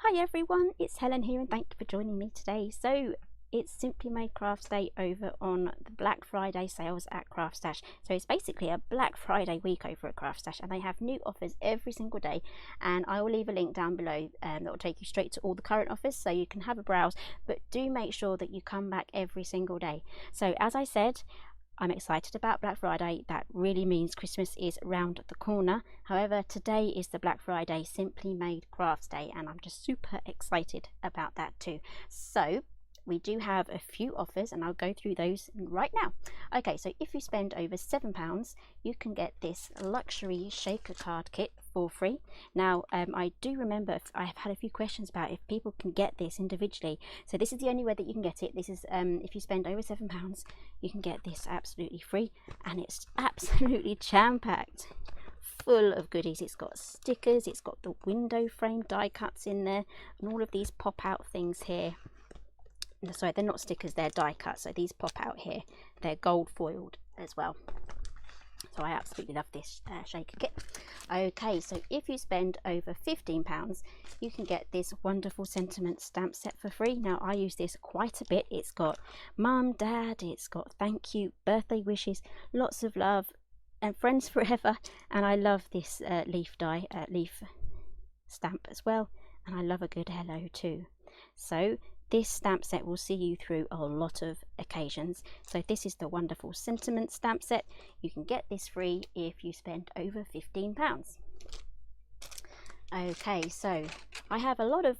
Hi everyone, it's Helen here and thank you for joining me today. So it's Simply Made Crafts Day over on the Black Friday sales at Craft Stash. So it's basically a Black Friday week over at Craft Stash and they have new offers every single day, and I will leave a link down below that will take you straight to all the current offers so you can have a browse, but do make sure that you come back every single day. So as I said, I'm excited about Black Friday. That really means Christmas is round the corner. However, today is the Black Friday Simply Made Crafts Day and I'm just super excited about that too. So we do have a few offers and I'll go through those right now. Okay, so if you spend over £7, you can get this luxury shaker card kit for free. Now, I do remember I've had a few questions about if people can get this individually. So this is the only way that you can get it. This is if you spend over £7, you can get this absolutely free, and it's absolutely jam-packed full of goodies. It's got stickers, it's got the window frame die cuts in there, and all of these pop-out things here. Sorry, they're not stickers, they're die cuts, so these pop out here. They're gold foiled as well. So I absolutely love this shaker kit. Okay, so if you spend over £15, you can get this wonderful sentiment stamp set for free. Now I use this quite a bit. It's got mum, dad, it's got thank you, birthday wishes, lots of love, and friends forever. And I love this leaf stamp as well, and I love a good hello too. So this stamp set will see you through a lot of occasions. So this is the wonderful sentiment stamp set. You can get this free if you spend over £15. Okay, so I have a lot of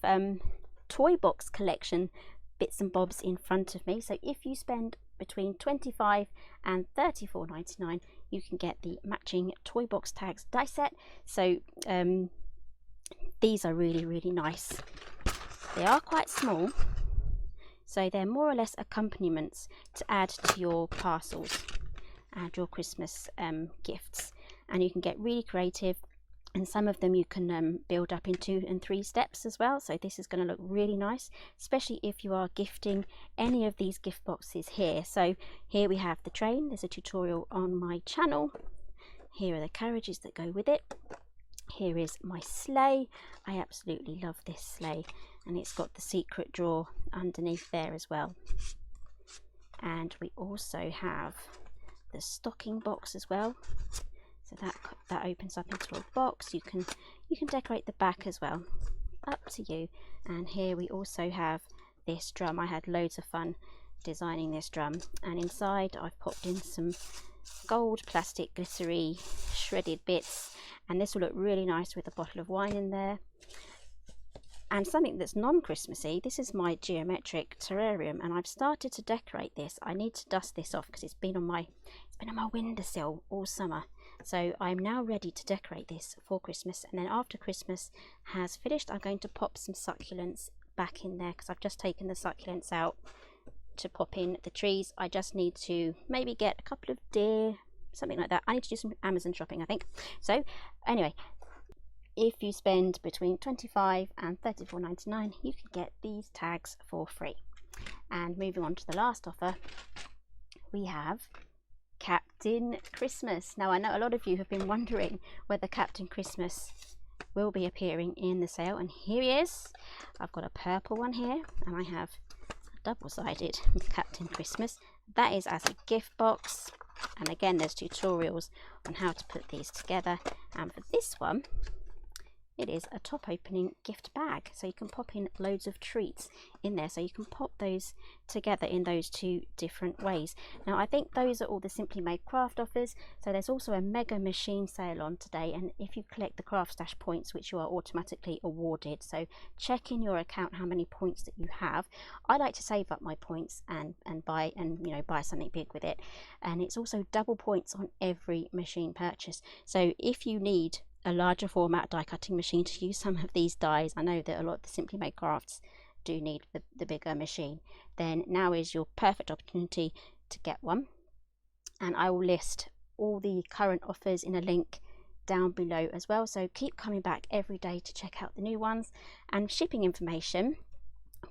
toy box collection bits and bobs in front of me. So if you spend between £25 and £34.99, you can get the matching toy box tags die set. So these are really nice. They are quite small, so they're more or less accompaniments to add to your parcels and your Christmas gifts, and you can get really creative, and some of them you can build up in 2 and 3 steps as well. So this is going to look really nice, especially if you are gifting any of these gift boxes here. So here we have the train. There's a tutorial on my channel. Here are the carriages that go with it. Here is my sleigh. I absolutely love this sleigh, and it's got the secret drawer underneath there as well. And we also have the stocking box as well. So that opens up into a box. You can decorate the back as well, up to you. And here we also have this drum. I had loads of fun designing this drum, and inside I've popped in some gold plastic glittery shredded bits, and this will look really nice with a bottle of wine in there. And something that's non-Christmassy, this is my geometric terrarium, and I've started to decorate this. I need to dust this off because it's been on my windowsill all summer. So I'm now ready to decorate this for Christmas, and then after Christmas has finished, I'm going to pop some succulents back in there because I've just taken the succulents out to pop in the trees. I just need to maybe get a couple of deer, something like that. I need to do some Amazon shopping, I think. So anyway, if you spend between £25 and £34.99, you can get these tags for free. And moving on to the last offer, we have Captain Christmas. Now I know a lot of you have been wondering whether Captain Christmas will be appearing in the sale, and here he is. I've got a purple one here, and I have double-sided Captain Christmas. That is as a gift box, and again there's tutorials on how to put these together. And for this one, it is a top opening gift bag, so you can pop in loads of treats in there, so you can pop those together in those 2 different ways. Now I think those are all the Simply Made Craft offers. So there's also a mega machine sale on today, and if you collect the Craft Stash points, which you are automatically awarded, so check in your account how many points that you have. I like to save up my points and buy something big with it, and it's also double points on every machine purchase. So if you need a larger format die cutting machine to use some of these dies, I know that a lot of the Simply Made Crafts do need the bigger machine, then now is your perfect opportunity to get one. And I will list all the current offers in a link down below as well, so keep coming back every day to check out the new ones. And shipping information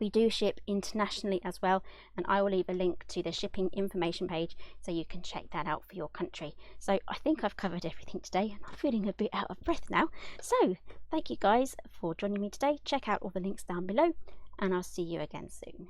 We do ship internationally as well, and I will leave a link to the shipping information page so you can check that out for your country. So I think I've covered everything today, and I'm feeling a bit out of breath now. So thank you guys for joining me today. Check out all the links down below, and I'll see you again soon.